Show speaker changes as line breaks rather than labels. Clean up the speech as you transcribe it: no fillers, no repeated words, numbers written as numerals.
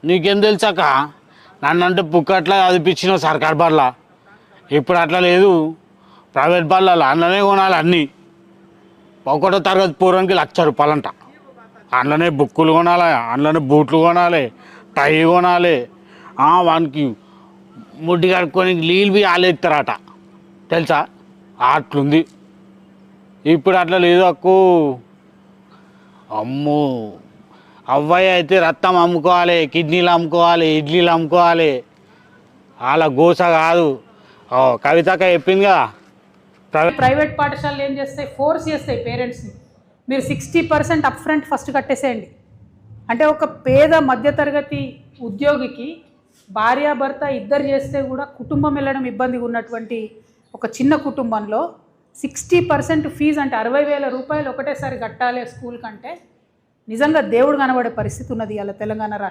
నీకేం తెలుసాక నన్నంటే పుక్కట్లా చదివించినావు సర్కార్ బళ్ళ. ఇప్పుడు అట్లా లేదు, ప్రైవేట్ బళ్ళ అందులోనే కొనాలి అన్నీ. ఒకటో తరగతి పూర్వానికి ₹1,00,000 అంట. అందులోనే బుక్కులు కొనాలి, అందులోనే బూట్లు కొనాలి, టై కొనాలి. వానికి ముడ్డి కడుక్కొని నీళ్ళు బి ఆలేస్తారట తెలుసా, అట్లుంది. ఇప్పుడు అట్లా లేదు అక్కు. అమ్మో, అవ్వయ్య అయితే రక్తం అమ్ముకోవాలి, కిడ్నీలు అమ్ముకోవాలి, ఇడ్లీలు అమ్ముకోవాలి. అలా గోస కాదు. కవితక్క చెప్పింది కదా.
ప్రైవేట్ పాఠశాలలు ఏం చేస్తాయి, ఫోర్స్ చేస్తాయి పేరెంట్స్ని, మీరు 60% అప్ ఫ్రంట్ ఫస్ట్ కట్టేసేయండి. అంటే ఒక పేద మధ్యతరగతి ఉద్యోగికి భార్యాభర్త ఇద్దరు చేస్తే కూడా కుటుంబం వెళ్ళడం ఇబ్బందిగా ఉన్నటువంటి ఒక చిన్న కుటుంబంలో 60% ఫీజు అంటే ₹60,000 ఒకటేసారి కట్టాలి స్కూల్ కంటే నిజంగా దేవుడు కనబడే పరిస్థితి ఉన్నది ఇవాళ తెలంగాణ రాష్ట్రం.